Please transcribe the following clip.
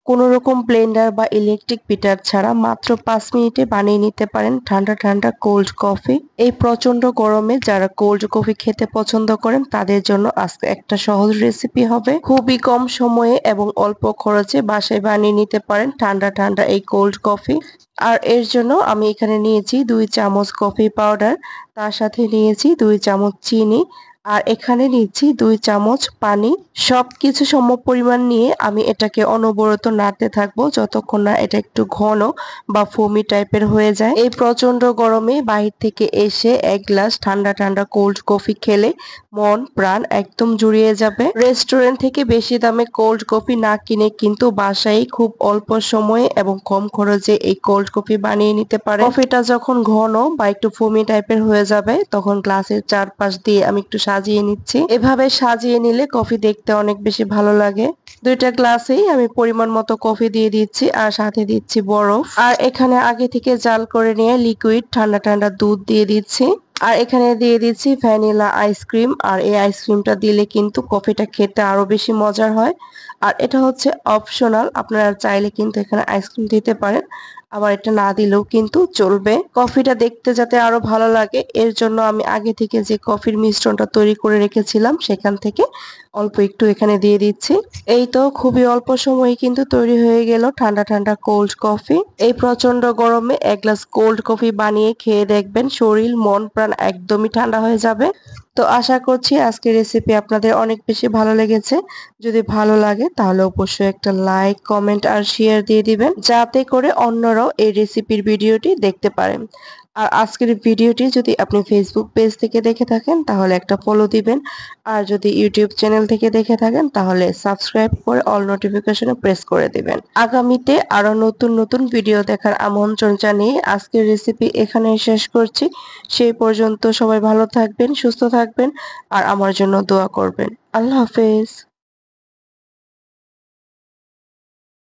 কোনো রকম ব্লেন্ডার বা ইলেকট্রিক বিটার ছাড়া মাত্র 5 মিনিটে বানিয়ে নিতে পারেন ঠান্ডা ঠান্ডা কোল্ড কফি। এই প্রচন্ড গরমে যারা কোল্ড কফি খেতে পছন্দ করেন তাদের জন্য আজকে একটা সহজ রেসিপি হবে। খুবই কম সময়ে এবং অল্প খরচে বাসায় বানিয়ে নিতে পারেন ঠান্ডা ঠান্ডা এই কোল্ড কফি। আর এর জন্য আমি এখানে নিয়েছি 2 চামচ কফি পাউডার, তার সাথে নিয়েছি 2 চামচ চিনি, আর এখানে নিচ্ছি 2 চামচ পানি। সবকিছু সম পরিমাণ নিয়ে আমি এটাকে অনবরত নাড়তে থাকবো যতক্ষণ না এটা একটু ঘন বা ফোমি টাইপের হয়ে যায়। এই প্রচন্ড গরমে বাইরে থেকে এসে এক গ্লাস ঠান্ডা ঠান্ডা কোল্ড কফি খেলে মন প্রাণ একদম জুড়িয়ে যাবে। রেস্টুরেন্ট থেকে বেশি দামে কোল্ড কফি না কিনে কিন্তু বাসায় খুব অল্প সময়ে এবং কম খরচে এই কোল্ড কফি বানিয়ে নিতে পারে। কফিটা যখন ঘন বা একটু ফোমি টাইপের হয়ে যাবে তখন গ্লাসের চারপাশ দিয়ে আমি একটু সাজিয়ে নিচ্ছি। এভাবে সাজিয়ে নিলে কফি দেখতে অনেক বেশি ভালো লাগে। দুইটা গ্লাসেই আমি পরিমাণ মতো কফি দিয়ে দিচ্ছি আর সাথে দিচ্ছি বরফ। আর এখানে আগে থেকে জাল করে নিয়ে লিকুইড ঠান্ডা ঠান্ডা দুধ দিয়ে দিচ্ছি। আর এখানে দিয়ে দিচ্ছি ভ্যানিলা আইসক্রিম। আর এই আইসক্রিমটা দিলে কিন্তু কফিটা খেতে আরো বেশি মজার হয়। আর এটা হচ্ছে অপশনাল, আপনারা চাইলে কিন্তু এখানে আইসক্রিম দিতে পারেন, আবার এটা না দিলেও কিন্তু চলবে। কফিটা দেখতে যাতে আরো ভালো লাগে এর জন্য আমি আগে থেকে যে কফির মিশ্রণটা তৈরি করে রেখেছিলাম সেখান থেকে অল্প একটু এখানে দিয়ে দিচ্ছি। এই তো খুবই অল্প সময়ে কিন্তু তৈরি হয়ে গেল ঠান্ডা ঠান্ডা কোল্ড কফি। এই প্রচন্ড গরমে এক গ্লাস কোল্ড কফি বানিয়ে খেয়ে দেখবেন, শরীর মন প্রাণ একদমই ঠান্ডা হয়ে যাবে। তো আশা করছি আজকের রেসিপি আপনাদের অনেক বেশি ভালো লেগেছে। যদি ভালো লাগে তাহলে অবশ্যই একটা লাইক, কমেন্ট আর শেয়ার দিয়ে দিবেন যাতে করে অন্যরাও এই রেসিপির ভিডিওটি দেখতে পারেন। আর আজকের ভিডিওটি যদি আপনি ফেসবুক পেজ থেকে দেখে থাকেন তাহলে একটা ফলো দিবেন, আর যদি ইউটিউব চ্যানেল থেকে দেখে থাকেন তাহলে সাবস্ক্রাইব করে অল নোটিফিকেশনে প্রেস করে দিবেন। আগামীতে আরো নতুন নতুন ভিডিও দেখার আমন্ত্রণ জানিয়ে আজকের রেসিপি এখানে শেষ করছি। সেই পর্যন্ত সবাই ভালো থাকবেন, সুস্থ থাকবেন আর আমার জন্য দোয়া করবেন। আল্লাহ হাফেজ।